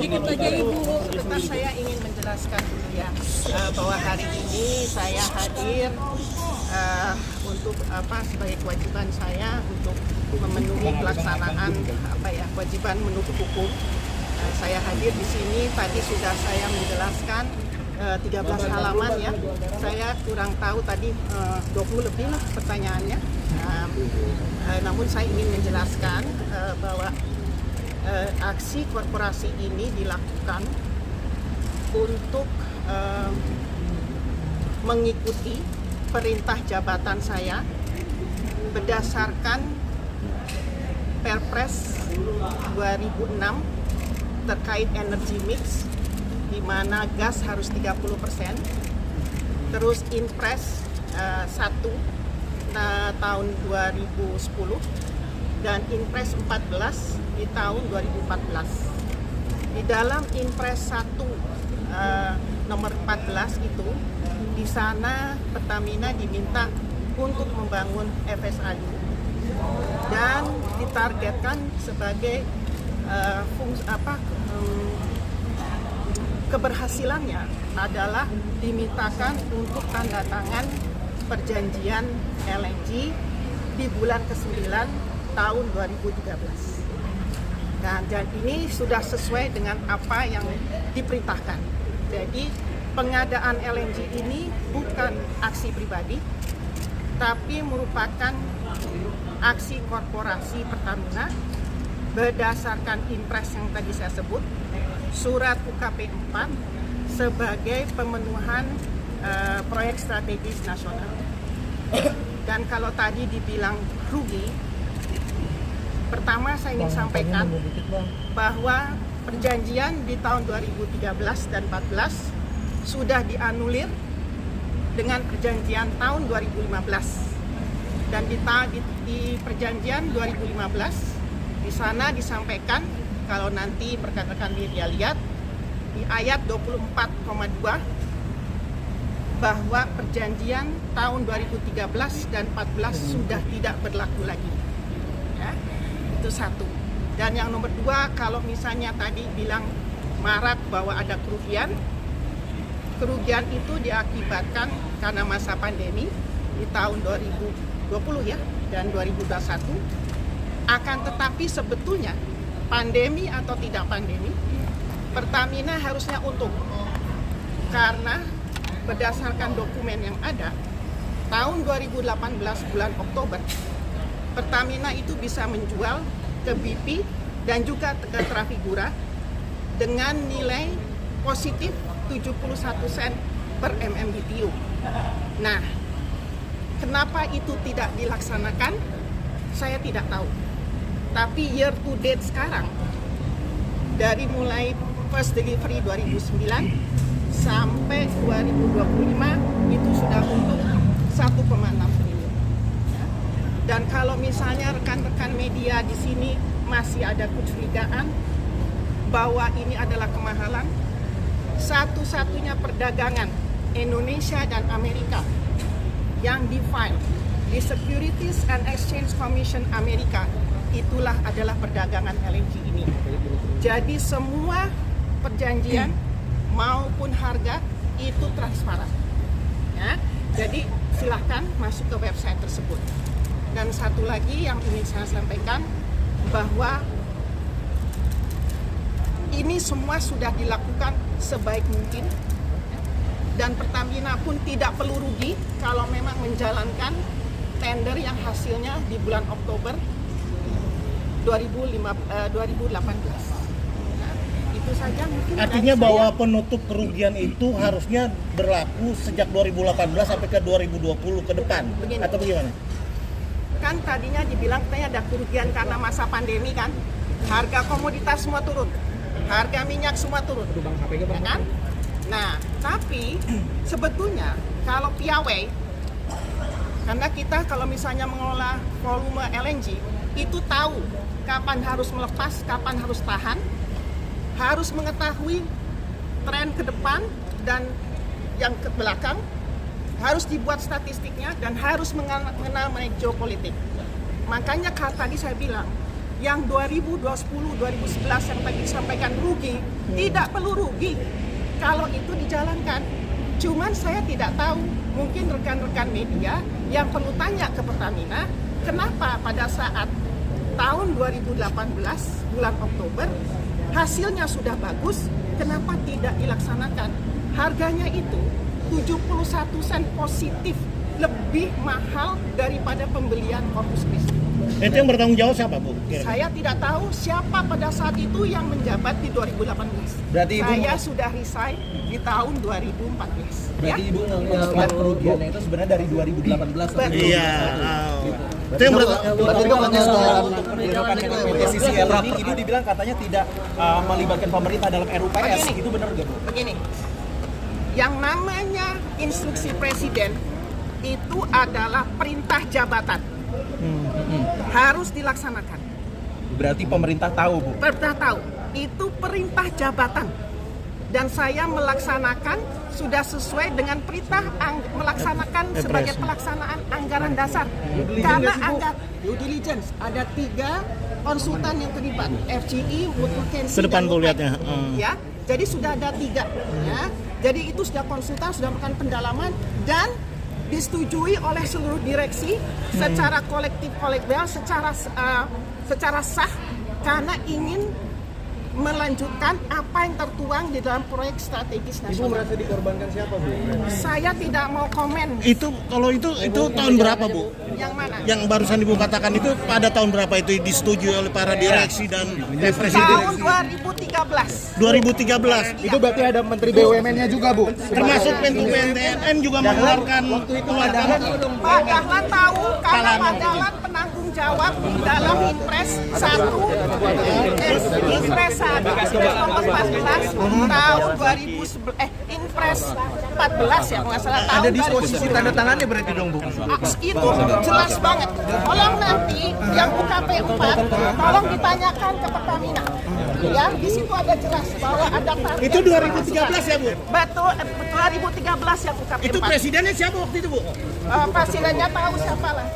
sedikit saja Ibu. Tetap saya ingin menjelaskan dulu ya bahwa hari ini saya hadir untuk sebagai kewajiban saya untuk memenuhi pelaksanaan kewajiban menuntut hukum. Saya hadir di sini tadi sudah saya menjelaskan 13 halaman ya. Saya kurang tahu tadi 20 lebih lah pertanyaannya. Namun saya ingin menjelaskan bahwa aksi korporasi ini dilakukan untuk mengikuti perintah jabatan saya berdasarkan Perpres 2006 terkait energy mix, di mana gas harus 30%, terus Inpres 1 tahun 2010 dan Inpres 14 di tahun 2014. Di dalam Inpres 1 nomor 14 itu, di sana Pertamina diminta untuk membangun FSRU dan ditargetkan sebagai keberhasilannya adalah dimintakan untuk tanda tangan perjanjian LNG di bulan ke-9 tahun 2013. Dan ini sudah sesuai dengan apa yang diperintahkan. Jadi pengadaan LNG ini bukan aksi pribadi, tapi merupakan aksi korporasi Pertamina berdasarkan Inpres yang tadi saya sebut, surat UKP 4 sebagai pemenuhan proyek strategis nasional. Dan kalau tadi dibilang rugi, pertama saya ingin sampaikan bahwa perjanjian di tahun 2013 dan 2014 sudah dianulir dengan perjanjian tahun 2015. Dan di perjanjian 2015 di sana disampaikan, kalau nanti rekan-rekan media lihat di ayat 24,2 bahwa perjanjian tahun 2013 dan 14 sudah tidak berlaku lagi. Ya, itu satu. Dan yang nomor dua, kalau misalnya tadi bilang marak bahwa ada kerugian itu diakibatkan karena masa pandemi di tahun 2020 ya dan 2021. Akan tetapi sebetulnya pandemi atau tidak pandemi, Pertamina harusnya untung karena berdasarkan dokumen yang ada, tahun 2018 bulan Oktober, Pertamina itu bisa menjual ke BP dan juga ke Trafigura dengan nilai positif 71 sen per MMBTU. Nah, kenapa itu tidak dilaksanakan? Saya tidak tahu. Tapi year to date sekarang, dari mulai first delivery 2009 sampai 2025 itu sudah untung 1,6 triliun. Dan kalau misalnya rekan-rekan media di sini masih ada kecurigaan bahwa ini adalah kemahalan, satu-satunya perdagangan Indonesia dan Amerika yang di-file di Securities and Exchange Commission Amerika, itulah adalah perdagangan LNG ini. Jadi semua perjanjian maupun harga itu transparan. Ya, jadi silahkan masuk ke website tersebut. Dan satu lagi yang ingin saya sampaikan, bahwa ini semua sudah dilakukan sebaik mungkin dan Pertamina pun tidak perlu rugi kalau memang menjalankan tender yang hasilnya di bulan Oktober 2018. Nah, itu saja mungkin. Artinya bahwa penutup kerugian itu harusnya berlaku sejak 2018 sampai ke 2020 ke depan. Begini, atau bagaimana? Kan tadinya dibilang katanya ada kerugian karena masa pandemi kan, harga komoditas semua turun, harga minyak semua turun, ya kan? Nah, tapi sebetulnya kalau piawai, karena kita kalau misalnya mengelola volume LNG itu tahu kapan harus melepas, kapan harus tahan, harus mengetahui tren ke depan dan yang ke belakang, harus dibuat statistiknya dan harus mengenal geopolitik. Makanya tadi saya bilang yang 2010, 2011 yang tadi disampaikan rugi, tidak perlu rugi kalau itu dijalankan. Cuman saya tidak tahu, mungkin rekan-rekan media yang perlu tanya ke Pertamina, kenapa pada saat tahun 2018 bulan Oktober hasilnya sudah bagus, kenapa tidak dilaksanakan? Harganya itu 71 sen positif, lebih mahal daripada pembelian Corpus Christi. Itu yang bertanggung jawab siapa, Bu? Saya tidak tahu siapa pada saat itu yang menjabat di 2018. Berarti Ibu saya sudah resign di tahun 2014. Berarti Ibu menganggap kerugiannya itu sebenarnya dari 2018 sampai 2021. Iya. Gitu. Itu yang Berarti itu penyesalan untuk penunjukan PT CCL ini dibilang katanya tidak melibatkan pemerintah dalam RUPS. Begini. Itu benar nggak, Bu? Begini, yang namanya instruksi presiden itu adalah perintah jabatan, harus dilaksanakan. Berarti pemerintah tahu, Bu. Perintah tahu, itu perintah jabatan. Dan saya melaksanakan sudah sesuai dengan perintah melaksanakan sebagai pelaksanaan anggaran dasar. Karena due diligence ada 3 konsultan yang terlibat, FGI, Wood Mackenzie, Sedepan dan Bu Wood lihatnya. Ya, jadi sudah ada 3. Ya, jadi itu sudah konsultan, sudah melakukan pendalaman dan disetujui oleh seluruh direksi secara kolektif kolegial, secara sah karena ingin melanjutkan apa yang tertuang di dalam proyek strategis nasional. Ibu merasa dikorbankan siapa, Bu? Saya tidak mau komen. Itu kalau itu tahun berapa, Bu? Yang mana? Yang barusan Ibu katakan itu pada tahun berapa itu disetujui oleh para direksi dan presiden? Tahun 2013. 2013. Itu berarti ada Menteri BUMN-nya juga, Bu. Termasuk Menko BUMN juga mengeluarkan Pak Dahlan tahu karena Pak Dahlan penanggung jawab dalam Impres 1 Impres 1 nomor 14 tahun 2011 Impres 14 ya kalau nggak salah tahun Ada disposisi tanda tangannya berarti dong, Bu. itu jelas banget. Tolong nanti yang UKP 4 tolong ditanyakan ke Pertamina. Ya, di situ ada jelas bahwa ada target. itu 2013 ya, Bu? Betul, 2013 yang UKP 4. Itu presidennya siapa waktu itu, Bu? Presidennya tahu siapa lah.